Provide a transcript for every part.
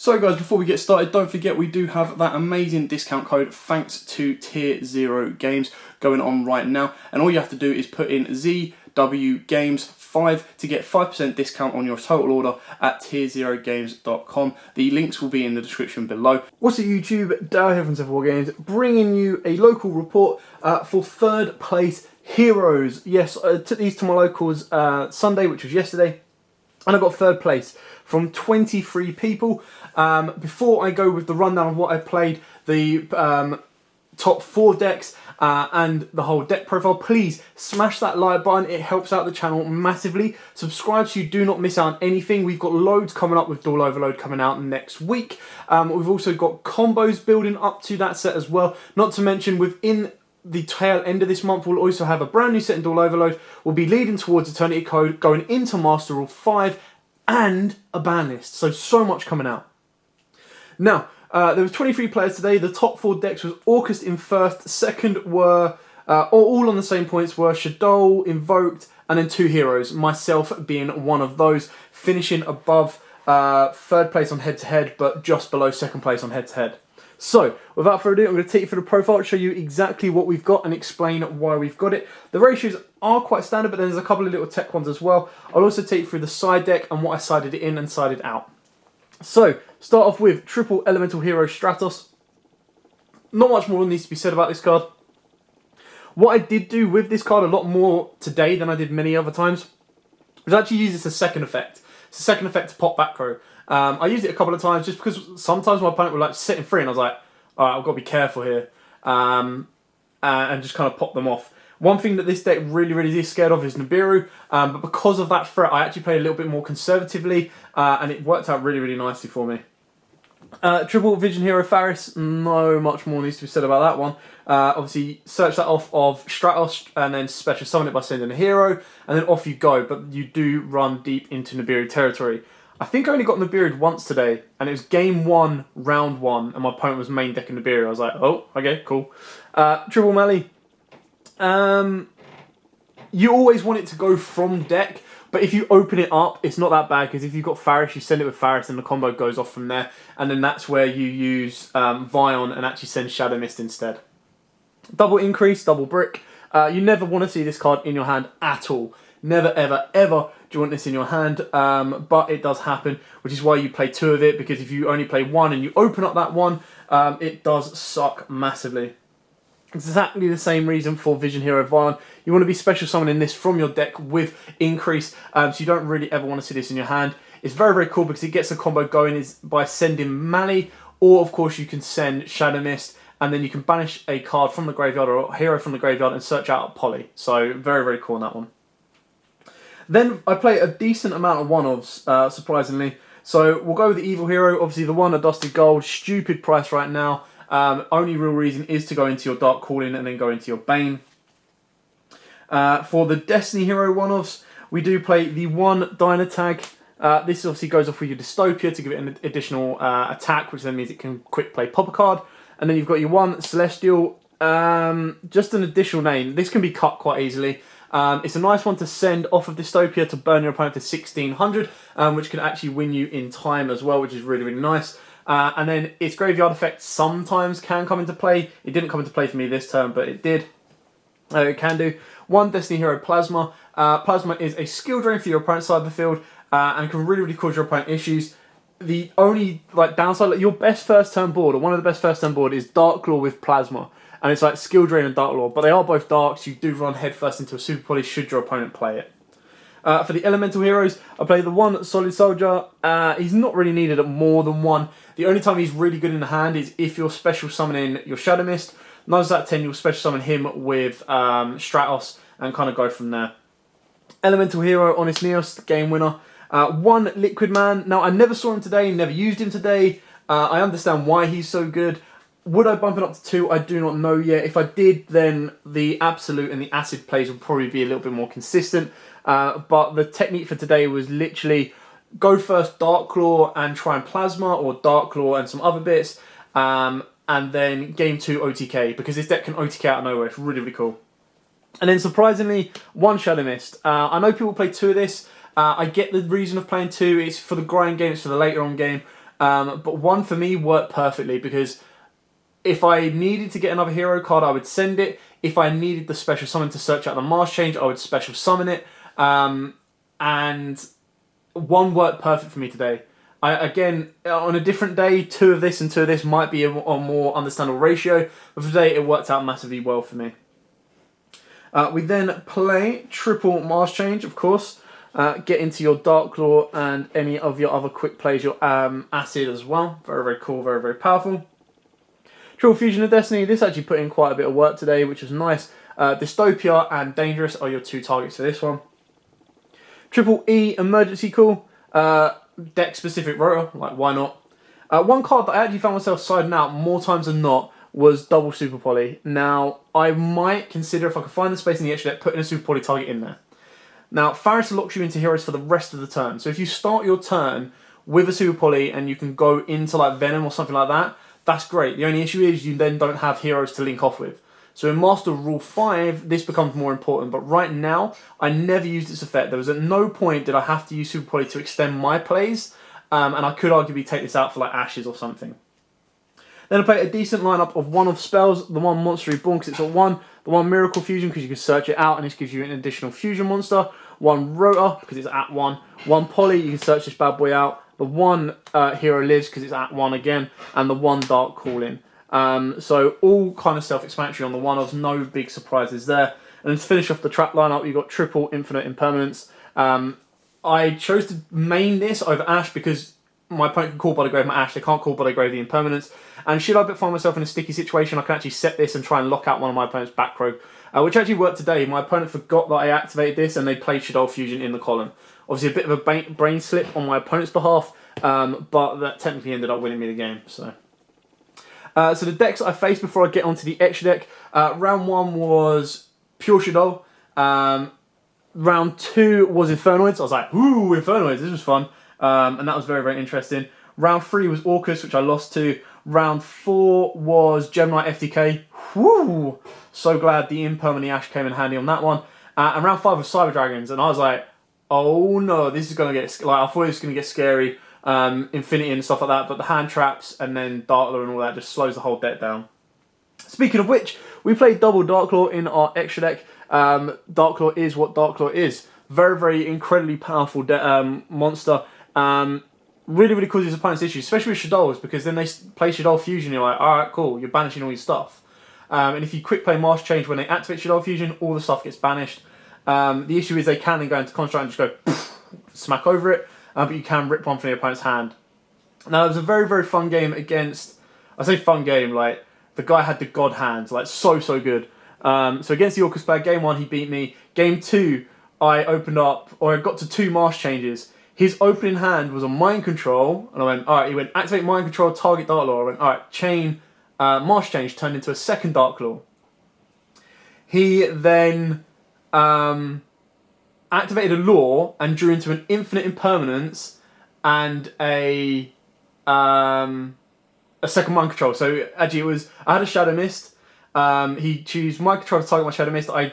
So guys, before we get started, don't forget we do have that amazing discount code thanks to Tier 0 Games going on right now. And all you have to do is put in ZWGames5 to get 5% discount on your total order at tier0games.com. The links will be in the description below. What's up YouTube, Dale here from 74 Games, bringing you a local report for third place heroes. Yes, I took these to my locals Sunday, which was yesterday, and I got third place from 23 people. Before I go with the rundown of what I played, the top 4 decks and the whole deck profile, please smash that like button. It helps out the channel massively. Subscribe so you do not miss out on anything. We've got loads coming up with Duel Overload coming out next week. We've also got combos building up to that set as well. Not to mention within the tail end of this month, we'll also have a brand new set in Duel Overload. We'll be leading towards Eternity Code, going into Master Rule 5 and a ban list. So much coming out. Now, there was 23 players today. The top 4 decks was Orcust in first. Second were, all on the same points, were Shadow, Invoked, and then 2 heroes. Myself being one of those, finishing above third place on head-to-head, but just below second place on head-to-head. So, without further ado, I'm going to take you through the profile, show you exactly what we've got, and explain why we've got it. The ratios are quite standard, but there's a couple of little tech ones as well. I'll also take you through the side deck and what I sided in and sided out. So, start off with triple elemental hero Stratos. Not much more needs to be said about this card. What I did do with this card a lot more today than I did many other times was actually use this as a second effect. It's a second effect to pop back row. I used it a couple of times just because sometimes my opponent would like sit in free and I was like, alright, I've got to be careful here. And just kind of pop them off. One thing that this deck really is scared of is Nibiru, but because of that threat, I actually played a little bit more conservatively, and it worked out really nicely for me. Triple Vision Hero Faris, no much more needs to be said about that one. Obviously, search that off of Stratos, and then special summon it by sending a hero, and then off you go, but you do run deep into Nibiru territory. I think I only got Nibiru once today, and it was game 1, round 1, and my opponent was main decking Nibiru. I was like, oh, okay, cool. Triple Melee. You always want it to go from deck, but if you open it up, it's not that bad, because if you've got Faris, you send it with Faris, and the combo goes off from there, and then that's where you use Vion and actually send Shadow Mist instead. Double Increase, Double Brick. You never want to see this card in your hand at all. Never, ever do you want this in your hand, but it does happen, which is why you play 2 of it, because if you only play 1 and you open up that 1, it does suck massively. Exactly the same reason for Vision Hero Vion. You want to be special summoning this from your deck with Increase, so you don't really ever want to see this in your hand. It's very cool because it gets the combo going is by sending Melee, or of course you can send Shadow Mist, and then you can banish a card from the graveyard or a hero from the graveyard and search out a Poly. So very cool on that one. Then I play a decent amount of one-offs, surprisingly. So we'll go with the Evil Hero. Obviously the one at Dusted Gold, stupid price right now. Only real reason is to go into your Dark Calling and then go into your Bane. For the Destiny Hero one-offs, we do play the one Dynatag. This obviously goes off with your Dystopia to give it an additional attack, which then means it can quick play pop a card. And then you've got your one Celestial, just an additional name. This can be cut quite easily. It's a nice one to send off of Dystopia to burn your opponent to 1600, which can actually win you in time as well, which is really nice. And then its graveyard effect sometimes can come into play. It didn't come into play for me this turn, but it did. It can do. One Destiny Hero Plasma. Plasma is a skill drain for your opponent's side of the field, and can really cause your opponent issues. The only downside, your best first turn board, or one of the best first turn board, is Dark Claw with Plasma. And it's like Skill Drain and Dark Claw, but they are both darks. You do run headfirst into a Super Poly should your opponent play it. For the Elemental Heroes, I play the one Solid Soldier. He's not really needed at more than 1. The only time he's really good in the hand is if you're special summoning your Shadow Mist. 9 out of 10, you'll special summon him with Stratos and kind of go from there. Elemental Hero, Honest Neos, game winner. One Liquid Man. Now, I never saw him today, never used him today. I understand why he's so good. Would I bump it up to 2? I do not know yet. If I did, then the Absolute and the Acid plays would probably be a little bit more consistent. But the technique for today was literally go first Dark Claw and try and Plasma, or Dark Claw and some other bits. And then game 2 OTK, because this deck can OTK out of nowhere. It's really cool. And then surprisingly, one Shadow Mist. I know people play 2 of this. I get the reason of playing 2. It's for the grind game, it's for the later on game. But one for me worked perfectly because if I needed to get another hero card, I would send it. If I needed the special summon to search out the Mars Change, I would special summon it. And one worked perfect for me today. Again, on a different day, 2 of this and 2 of this might be a more understandable ratio, but today it worked out massively well for me. We then play triple Mars Change, of course. Get into your Dark Claw and any of your other quick plays, your Acid as well. Very, very cool, very, very powerful. Triple Fusion of Destiny. This actually put in quite a bit of work today, which was nice. Dystopia and Dangerous are your 2 targets for this one. Triple E Emergency Call. Deck specific rotor, like why not? One card that I actually found myself siding out more times than not was double Super Poly. Now, I might consider, if I could find the space in the extra deck, putting a Super Poly target in there. Now, Faris locks you into heroes for the rest of the turn. So if you start your turn with a Super Poly and you can go into like Venom or something like that, that's great. The only issue is you then don't have heroes to link off with. So in Master Rule 5, this becomes more important. But right now, I never used its effect. There was at no point did I have to use Super Poly to extend my plays. And I could arguably take this out for like Ashes or something. Then I play a decent lineup of 1 of spells. The 1 Monster Reborn because it's at 1. The 1 Miracle Fusion because you can search it out and this gives you an additional fusion monster. 1 Rotor because it's at 1. 1 Poly, you can search this bad boy out. The 1 Hero Lives because it's at 1 again. And the 1 Dark Calling. So all kind of self-explanatory on the 1-offs, no big surprises there. And to finish off the trap lineup, you've got triple Infinite Impermanence. I chose to main this over Ash because my opponent can call by the grave my Ash, they can't call by the grave the Impermanence. And should I find myself in a sticky situation, I can actually set this and try and lock out one of my opponent's back row, which actually worked today. My opponent forgot that I activated this and they played Shadow Fusion in the column. Obviously a bit of a brain slip on my opponent's behalf, but that technically ended up winning me the game. So the decks I faced before I get onto the extra deck, round 1 was Pure Shadow. Round 2 was Infernoids. I was like, ooh, Infernoids, this was fun. And that was very, very interesting. Round 3 was Orcus, which I lost to. Round 4 was Gemini FTK. Whoo! So glad the Impermanent Ash came in handy on that one. And round 5 was Cyber Dragons. And I was like, oh no, this is going to get... Like, I thought it was going to get scary. Infinity and stuff like that. But the hand traps and then Darkler and all that just slows the whole deck down. Speaking of which, we played double Darklaw in our extra deck. Darklaw is what Darklaw is. Very, very incredibly powerful monster. Really, really causes opponents issues, especially with Shadows, because then they play Shadow Fusion, you're like, alright, cool, you're banishing all your stuff. And if you quick play Mars Change when they activate Shadow Fusion, all the stuff gets banished. The issue is they can then go into Construct and just go poof, smack over it, but you can rip one from your opponent's hand. Now, it was a very, very fun game against, I say fun game, like, the guy had the god hands, like, so good. So against the Orcus player, game 1, he beat me. Game 2, I opened up, or I got to 2 Mars Changes. His opening hand was a Mind Control, and I went, alright, he went, activate Mind Control, target Darklaw. I went, alright, chain, Mars Change, turned into a second Darklaw. He then activated a Law and drew into an Infinite Impermanence and a second Mind Control. So actually it was, I had a Shadow Mist, he chose Mind Control to target my Shadow Mist, I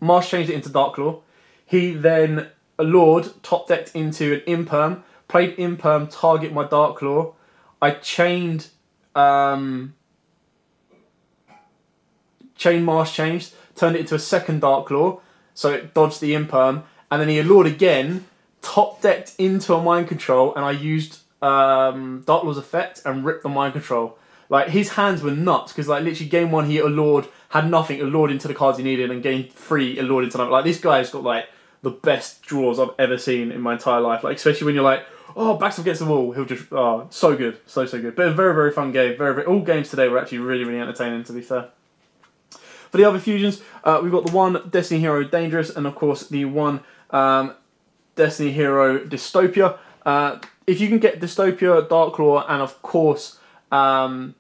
Mars changed it into Darklaw. He then Lord top decked into an Imperm, played Imperm, target my Darklaw. I chained Mars changed, turned it into a second Darklaw, so it dodged the Imperm, and then he Lord again, top decked into a Mind Control, and I used Darklaw's effect and ripped the Mind Control. Like, his hands were nuts, because like literally game 1 he Allured, had nothing, Allured into the cards he needed, and game 3 Allured into nothing. Like, this guy's got like the best draws I've ever seen in my entire life. Like, especially when you're like, oh, backs up against the wall, he'll just, oh, so good, so good. But a very, very fun game. All games today were actually really, really entertaining, to be fair. For the other fusions, we've got the 1 Destiny Hero Dangerous, and of course the 1 Destiny Hero Dystopia. If you can get Dystopia, Darklaw, and of course a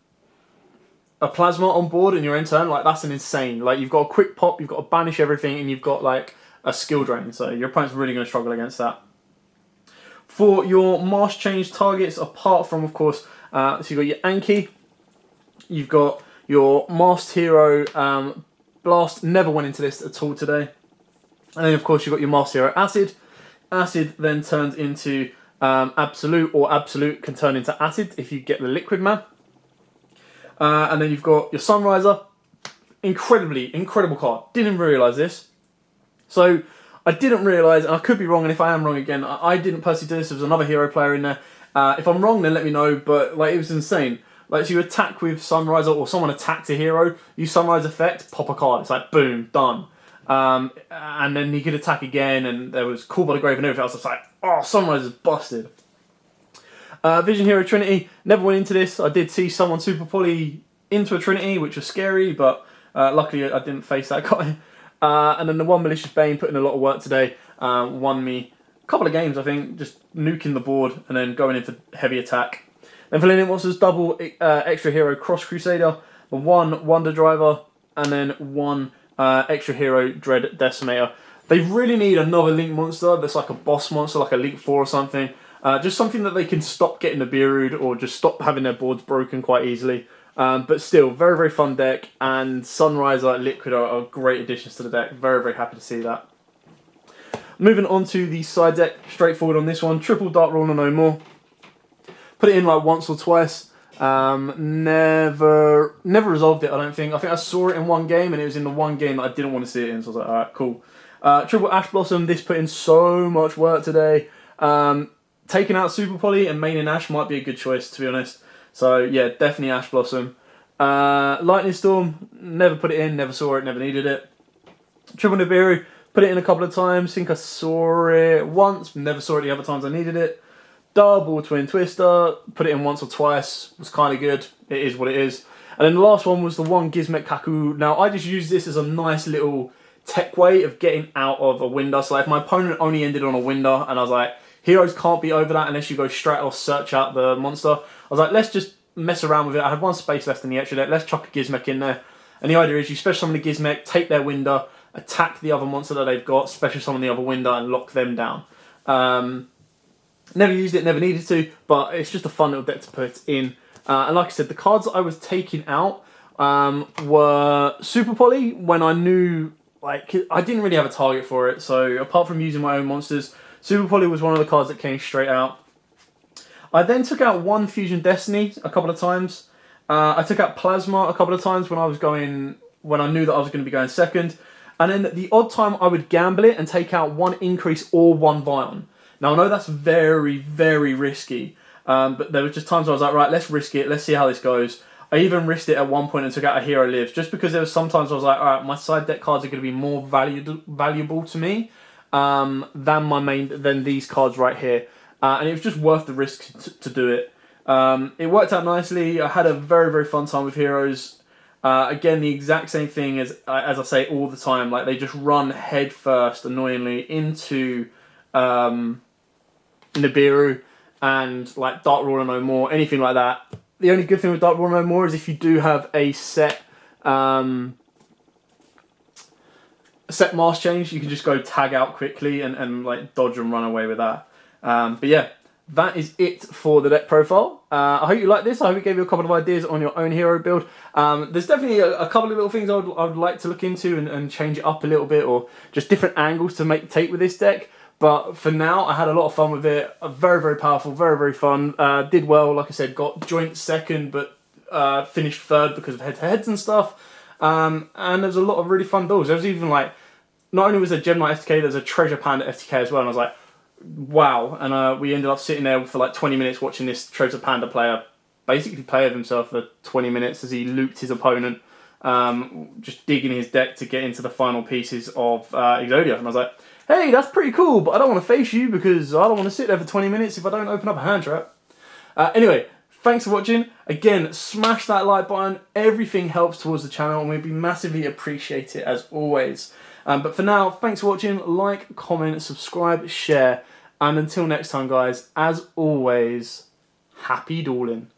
Plasma on board in your end turn, like, that's an insane. Like, you've got a quick pop, you've got to banish everything, and you've got like a skill drain. So your opponent's really going to struggle against that. For your Mars Change targets, apart from, of course, so you've got your Anki, you've got your Masked Hero Blast, never went into this at all today. And then, of course, you've got your Masked Hero Acid. Acid then turns into Absolute or Absolute can turn into Acid if you get the Liquid Man. And then you've got your Sunriser. Incredible card. Didn't realise this. So I didn't realise, and I could be wrong, and if I am wrong again, I didn't personally do this. There was another hero player in there. If I'm wrong, then let me know, but like it was insane. Like, so you attack with Sunriser, or someone attacked a hero, use Sunrise effect, pop a card. It's like, boom, done. And then he could attack again, and there was Call by the Grave and everything else. I was like, oh, Sunrise is busted. Vision Hero Trinity, never went into this. I did see someone super poly into a Trinity, which was scary, but luckily I didn't face that guy. And then the one Malicious Bane put in a lot of work today, won me a couple of games, I think, just nuking the board and then going in for heavy attack. Then for Linear Monsters, double Extra Hero Cross Crusader, one Wonder Driver, and then one Extra Hero Dread Decimator. They really need another Link monster that's like a boss monster, like a Link 4 or something. Just something that they can stop getting the Beerud or just stop having their boards broken quite easily. But still, very fun deck, and Sunriser, Liquid are great additions to the deck. Very happy to see that. Moving on to the side deck, straightforward on this one. Triple Dark Ruler No More. Put it in like once or twice. Never resolved it, I don't think. I think I saw it in one game, and it was in the one game that I didn't want to see it in, so I was like, alright, cool. Triple Ash Blossom, this put in so much work today. Taking out Super Poly and maining Ash might be a good choice, to be honest. So yeah, definitely Ash Blossom. Lightning Storm, never put it in, never saw it, never needed it. Triple Nibiru, put it in a couple of times. Think I saw it once, never saw it the other times I needed it. Double Twin Twister, put it in once or twice, was kind of good. It is what it is. And then the last one was the one Gizmek Kaku. Now I just use this as a nice little tech way of getting out of a window. So like if my opponent only ended on a window and I was like, heroes can't be over that unless you go straight or search out the monster. I was like, let's just mess around with it. I had one space left in the extra deck. Let's chuck a Gizmek in there. And the idea is you special summon the Gizmek, take their window, attack the other monster that they've got, special summon the other window, and lock them down. Never used it, never needed to, but it's just a fun little deck to put in. And like I said, the cards that I was taking out were Super Poly when I knew, like, I didn't really have a target for it. So apart from using my own monsters, Super Poly was one of the cards that came straight out. I then took out one Fusion Destiny a couple of times. I took out Plasma a couple of times when I knew that I was going to be going second. And then the odd time I would gamble it and take out one Increase or one Vion. Now I know that's very risky, but there were just times I was like, right, let's risk it, let's see how this goes. I even risked it at one point and took out a Hero Lives, just because there was sometimes I was like, alright, my side deck cards are going to be more valuable to me than these cards right here. And it was just worth the risk to do it. It worked out nicely. I had a very fun time with heroes. Again, the exact same thing as I say all the time. Like, they just run head first, annoyingly, into Nibiru and like Dark Ruler No More, anything like that. The only good thing with Dark Ruler No More is if you do have a set mask change, you can just go tag out quickly and like dodge and run away with that. But yeah, that is it for the deck profile. I hope you like this. I hope it gave you a couple of ideas on your own hero build. There's definitely a couple of little things I would like to look into and change it up a little bit, or just different angles to take with this deck. But for now, I had a lot of fun with it. Very powerful, very fun. Did well, like I said, got joint second, but finished third because of head-to-heads and stuff. And there's a lot of really fun duels. There was even like, not only was there Gem Knight FTK, there's a Treasure Panda FTK as well. And I was like, wow. And we ended up sitting there for like 20 minutes watching this Treasure Panda player basically play with himself for 20 minutes as he looped his opponent, just digging his deck to get into the final pieces of Yugioh. And I was like, hey, that's pretty cool, but I don't want to face you because I don't want to sit there for 20 minutes if I don't open up a hand trap. Anyway, thanks for watching. Again, smash that like button. Everything helps towards the channel and we'd be massively appreciated as always. But for now, thanks for watching. Like, comment, subscribe, share. And until next time, guys, as always, happy dueling.